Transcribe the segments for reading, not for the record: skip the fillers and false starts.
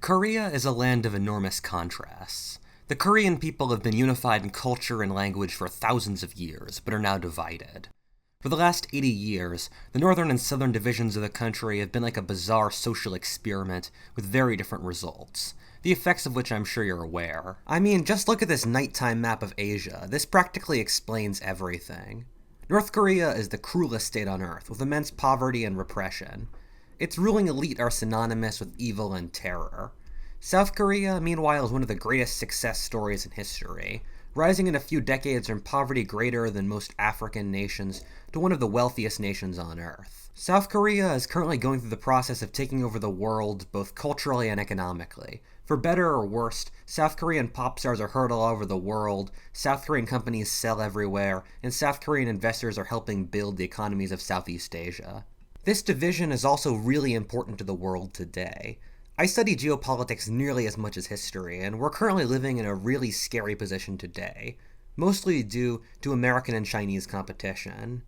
Korea is a land of enormous contrasts. The Korean people have been unified in culture and language for thousands of years, but are now divided. For the last 80 years, the northern and southern divisions of the country have been like a bizarre social experiment with very different results, the effects of which I'm sure you're aware. I mean, just look at this nighttime map of Asia. This practically explains everything. North Korea is the cruelest state on Earth, with immense poverty and repression. Its ruling elite are synonymous with evil and terror. South Korea, meanwhile, is one of the greatest success stories in history, rising in a few decades from poverty greater than most African nations to one of the wealthiest nations on Earth. South Korea is currently going through the process of taking over the world, both culturally and economically. For better or worse, South Korean pop stars are heard all over the world, South Korean companies sell everywhere, and South Korean investors are helping build the economies of Southeast Asia. This division is also really important to the world today. I study geopolitics nearly as much as history, and we're currently living in a really scary position today, mostly due to American and Chinese competition.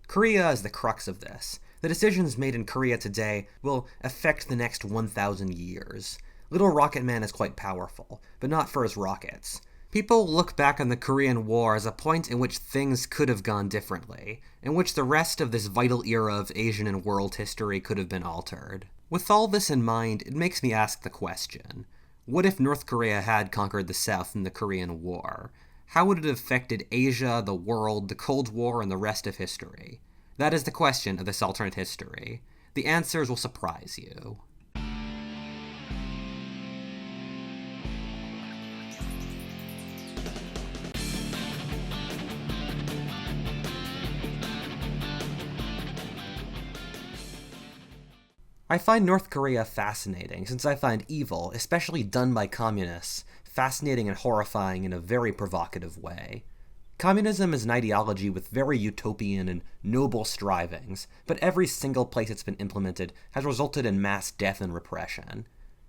Korea is the crux of this. The decisions made in Korea today will affect the next 1,000 years. Little Rocket Man is quite powerful, but not for his rockets. People look back on the Korean War as a point in which things could have gone differently, in which the rest of this vital era of Asian and world history could have been altered. With all this in mind, it makes me ask the question, what if North Korea had conquered the South in the Korean War? How would it have affected Asia, the world, the Cold War, and the rest of history? That is the question of this alternate history. The answers will surprise you. I find North Korea fascinating, since I find evil, especially done by communists, fascinating and horrifying in a very provocative way. Communism is an ideology with very utopian and noble strivings, but every single place it's been implemented has resulted in mass death and repression.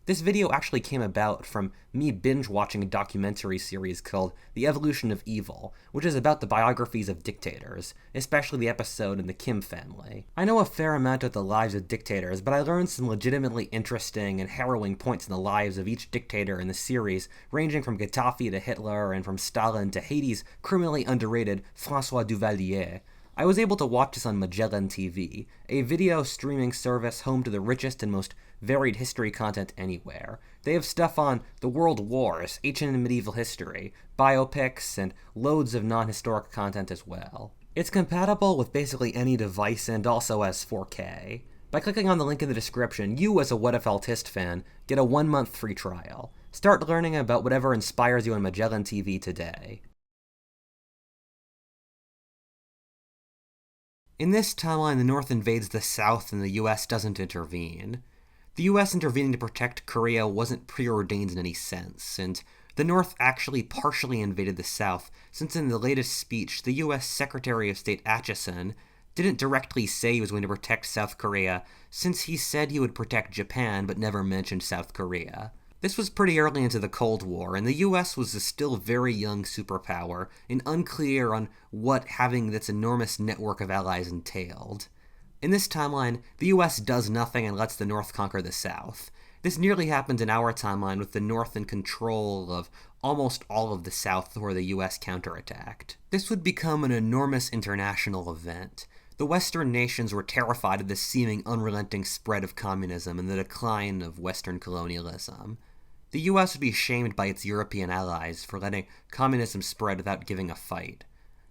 This video actually came about from me binge-watching a documentary series called The Evolution of Evil, which is about the biographies of dictators, especially the episode in the Kim family. I know a fair amount of the lives of dictators, but I learned some legitimately interesting and harrowing points in the lives of each dictator in the series, ranging from Gaddafi to Hitler and from Stalin to Haiti's criminally underrated François Duvalier. I was able to watch this on Magellan TV, a video streaming service home to the richest and most varied history content anywhere. They have stuff on the World Wars, ancient and medieval history, biopics, and loads of non-historic content as well. It's compatible with basically any device and also has 4K. By clicking on the link in the description, you as a Whatifalthist fan get a 1-month free trial. Start learning about whatever inspires you on Magellan TV today. In this timeline, the North invades the South and the US doesn't intervene. The US intervening to protect Korea wasn't preordained in any sense, and the North actually partially invaded the South, since in the latest speech, the US Secretary of State Acheson didn't directly say he was going to protect South Korea, since he said he would protect Japan but never mentioned South Korea. This was pretty early into the Cold War, and the US was a still very young superpower, and unclear on what having this enormous network of allies entailed. In this timeline, the US does nothing and lets the North conquer the South. This nearly happened in our timeline, with the North in control of almost all of the South where the US counterattacked. This would become an enormous international event. The Western nations were terrified of the seeming unrelenting spread of communism and the decline of Western colonialism. The US would be shamed by its European allies for letting communism spread without giving a fight.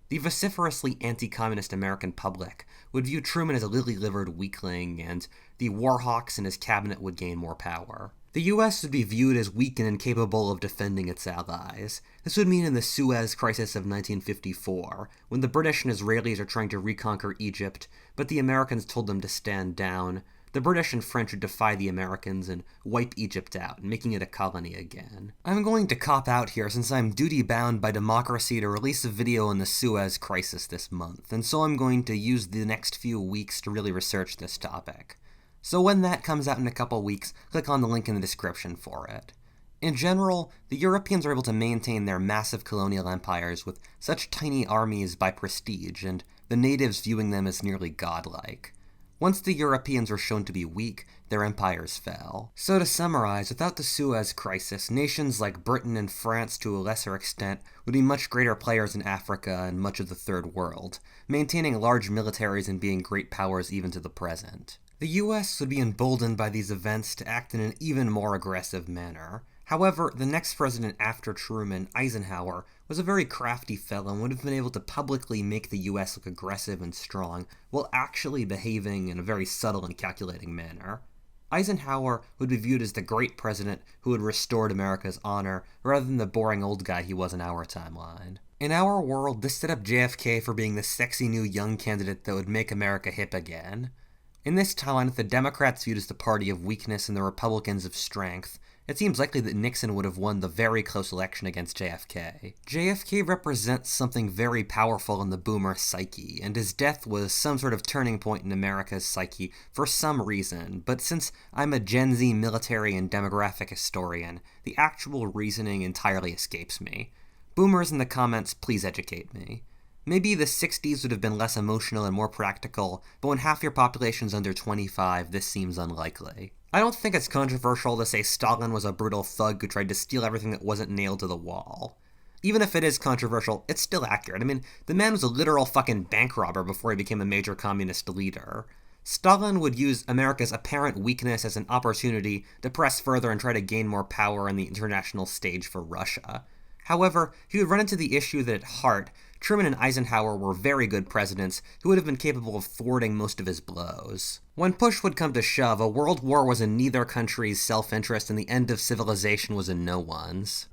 The vociferously anti-communist American public would view Truman as a lily-livered weakling, and the Warhawks and his cabinet would gain more power. The US would be viewed as weak and incapable of defending its allies. This would mean in the Suez Crisis of 1954, when the British and Israelis are trying to reconquer Egypt, but the Americans told them to stand down, the British and French would defy the Americans and wipe Egypt out, making it a colony again. I'm going to cop out here since I'm duty-bound by democracy to release a video on the Suez Crisis this month, and so I'm going to use the next few weeks to really research this topic. So when that comes out in a couple weeks, click on the link in the description for it. In general, the Europeans are able to maintain their massive colonial empires with such tiny armies by prestige, and the natives viewing them as nearly godlike. Once the Europeans were shown to be weak, their empires fell. So to summarize, without the Suez Crisis, nations like Britain and France to a lesser extent would be much greater players in Africa and much of the Third World, maintaining large militaries and being great powers even to the present. The US would be emboldened by these events to act in an even more aggressive manner. However, the next president after Truman, Eisenhower, was a very crafty fellow and would have been able to publicly make the US look aggressive and strong, while actually behaving in a very subtle and calculating manner. Eisenhower would be viewed as the great president who had restored America's honor, rather than the boring old guy he was in our timeline. In our world, this set up JFK for being the sexy new young candidate that would make America hip again. In this timeline, with the Democrats viewed as the party of weakness and the Republicans of strength, it seems likely that Nixon would have won the very close election against JFK. JFK represents something very powerful in the boomer psyche, and his death was some sort of turning point in America's psyche for some reason, but since I'm a Gen Z military and demographic historian, the actual reasoning entirely escapes me. Boomers in the comments, please educate me. Maybe the 60s would have been less emotional and more practical, but when half your population's under 25, this seems unlikely. I don't think it's controversial to say Stalin was a brutal thug who tried to steal everything that wasn't nailed to the wall. Even if it is controversial, it's still accurate. I mean, the man was a literal fucking bank robber before he became a major communist leader. Stalin would use America's apparent weakness as an opportunity to press further and try to gain more power on the international stage for Russia. However, he would run into the issue that at heart, Truman and Eisenhower were very good presidents who would have been capable of thwarting most of his blows. When push would come to shove, a world war was in neither country's self-interest and the end of civilization was in no one's.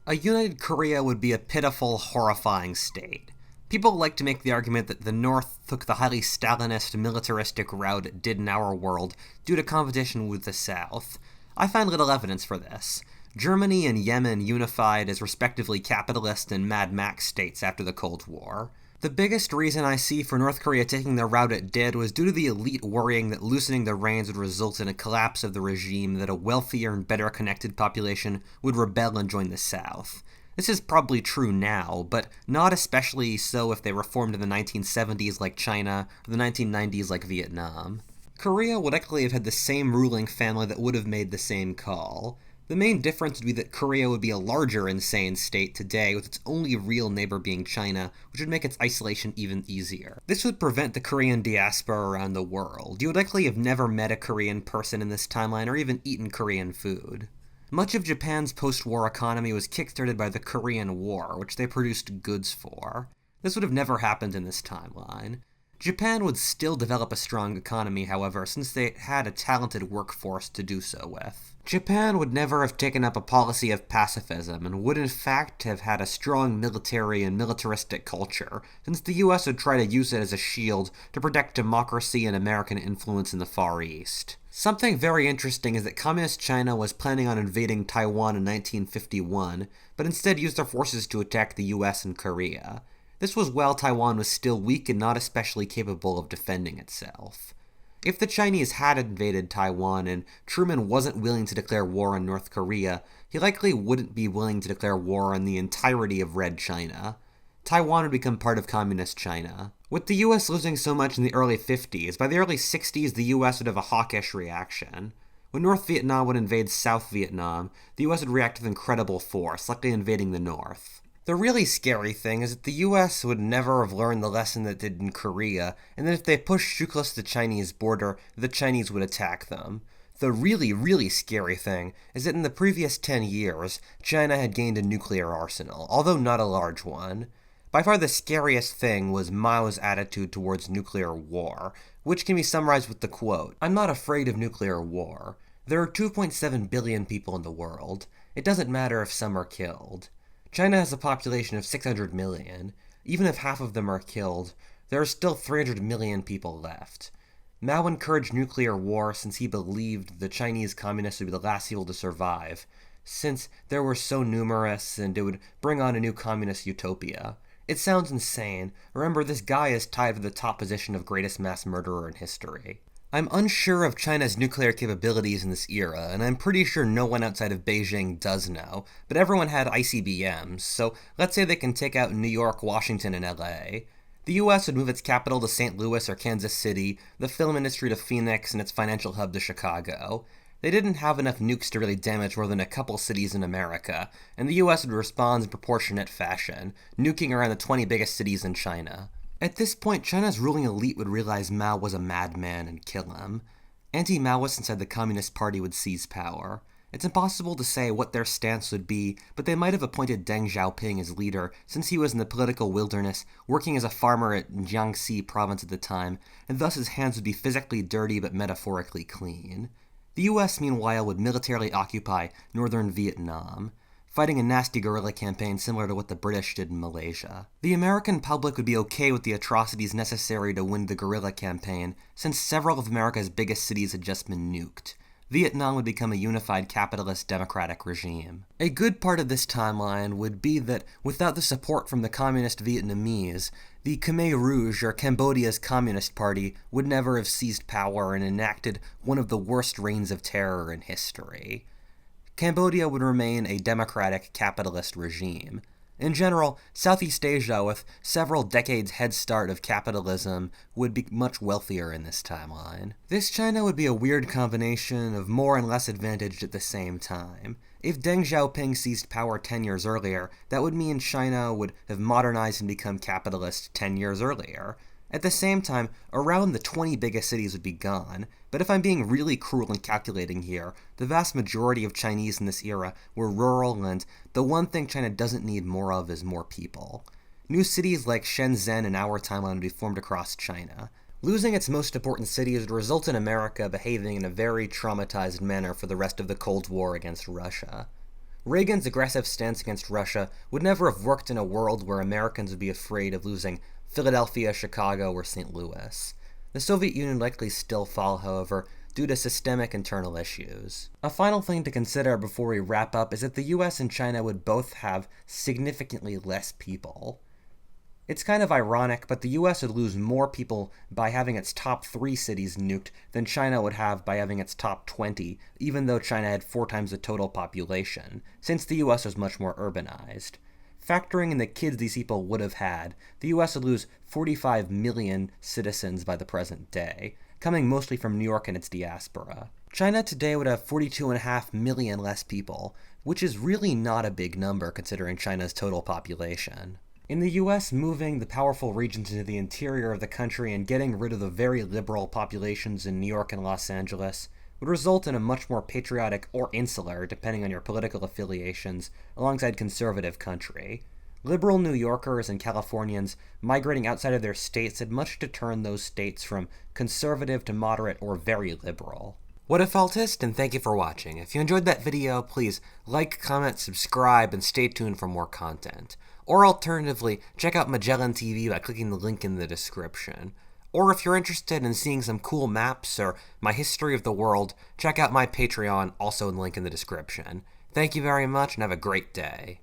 A united Korea would be a pitiful, horrifying state. People like to make the argument that the North took the highly Stalinist, militaristic route it did in our world due to competition with the South. I find little evidence for this. Germany and Yemen unified as respectively capitalist and Mad Max states after the Cold War. The biggest reason I see for North Korea taking the route it did was due to the elite worrying that loosening the reins would result in a collapse of the regime, that a wealthier and better connected population would rebel and join the South. This is probably true now, but not especially so if they reformed in the 1970s like China, or the 1990s like Vietnam. Korea would likely have had the same ruling family that would have made the same call. The main difference would be that Korea would be a larger insane state today, with its only real neighbor being China, which would make its isolation even easier. This would prevent the Korean diaspora around the world. You would likely have never met a Korean person in this timeline or even eaten Korean food. Much of Japan's post-war economy was kickstarted by the Korean War, which they produced goods for. This would have never happened in this timeline. Japan would still develop a strong economy, however, since they had a talented workforce to do so with. Japan would never have taken up a policy of pacifism, and would in fact have had a strong military and militaristic culture, since the US would try to use it as a shield to protect democracy and American influence in the Far East. Something very interesting is that Communist China was planning on invading Taiwan in 1951, but instead used their forces to attack the US and Korea. This was while Taiwan was still weak and not especially capable of defending itself. If the Chinese had invaded Taiwan and Truman wasn't willing to declare war on North Korea, he likely wouldn't be willing to declare war on the entirety of Red China. Taiwan would become part of Communist China. With the US losing so much in the early 50s, by the early 60s the US would have a hawkish reaction. When North Vietnam would invade South Vietnam, the US would react with incredible force, likely invading the North. The really scary thing is that the US would never have learned the lesson that it did in Korea, and that if they pushed too close to the Chinese border, the Chinese would attack them. The really scary thing is that in the previous 10 years, China had gained a nuclear arsenal, although not a large one. By far the scariest thing was Mao's attitude towards nuclear war, which can be summarized with the quote, "I'm not afraid of nuclear war. There are 2.7 billion people in the world. It doesn't matter if some are killed. China has a population of 600 million. Even if half of them are killed, there are still 300 million people left. Mao encouraged nuclear war since he believed the Chinese communists would be the last people to survive, since they were so numerous and it would bring on a new communist utopia. It sounds insane. Remember, this guy is tied to the top position of greatest mass murderer in history." I'm unsure of China's nuclear capabilities in this era, and I'm pretty sure no one outside of Beijing does know, but everyone had ICBMs, so let's say they can take out New York, Washington, and LA. The US would move its capital to St. Louis or Kansas City, the film industry to Phoenix, and its financial hub to Chicago. They didn't have enough nukes to really damage more than a couple cities in America, and the US would respond in proportionate fashion, nuking around the 20 biggest cities in China. At this point, China's ruling elite would realize Mao was a madman and kill him. Anti-Maoists inside the Communist Party would seize power. It's impossible to say what their stance would be, but they might have appointed Deng Xiaoping as leader, since he was in the political wilderness, working as a farmer at Jiangxi province at the time, and thus his hands would be physically dirty but metaphorically clean. The US, meanwhile, would militarily occupy northern Vietnam, fighting a nasty guerrilla campaign similar to what the British did in Malaysia. The American public would be okay with the atrocities necessary to win the guerrilla campaign, since several of America's biggest cities had just been nuked. Vietnam would become a unified capitalist democratic regime. A good part of this timeline would be that without the support from the communist Vietnamese, the Khmer Rouge, or Cambodia's Communist Party, would never have seized power and enacted one of the worst reigns of terror in history. Cambodia would remain a democratic capitalist regime. In general, Southeast Asia, with several decades head start of capitalism, would be much wealthier in this timeline. This China would be a weird combination of more and less advantaged at the same time. If Deng Xiaoping seized power 10 years earlier, that would mean China would have modernized and become capitalist 10 years earlier. At the same time, around the 20 biggest cities would be gone, but if I'm being really cruel and calculating here, the vast majority of Chinese in this era were rural, and the one thing China doesn't need more of is more people. New cities like Shenzhen in our timeline would be formed across China. Losing its most important cities would result in America behaving in a very traumatized manner for the rest of the Cold War against Russia. Reagan's aggressive stance against Russia would never have worked in a world where Americans would be afraid of losing Philadelphia, Chicago, or St. Louis. The Soviet Union likely still fall, however, due to systemic internal issues. A final thing to consider before we wrap up is that the US and China would both have significantly less people. It's kind of ironic, but the US would lose more people by having its top 3 cities nuked than China would have by having its top 20, even though China had 4 times the total population, since the US was much more urbanized. Factoring in the kids these people would have had, the US would lose 45 million citizens by the present day, coming mostly from New York and its diaspora. China today would have 42.5 million less people, which is really not a big number considering China's total population. In the US, moving the powerful regions into the interior of the country and getting rid of the very liberal populations in New York and Los Angeles would result in a much more patriotic or insular, depending on your political affiliations, alongside conservative country. Liberal New Yorkers and Californians migrating outside of their states had much to turn those states from conservative to moderate or very liberal. Whatifalthist, and thank you for watching. If you enjoyed that video, please like, comment, subscribe, and stay tuned for more content. Or alternatively, check out Magellan TV by clicking the link in the description. Or if you're interested in seeing some cool maps or my history of the world, check out my Patreon, also in the link in the description. Thank you very much and have a great day.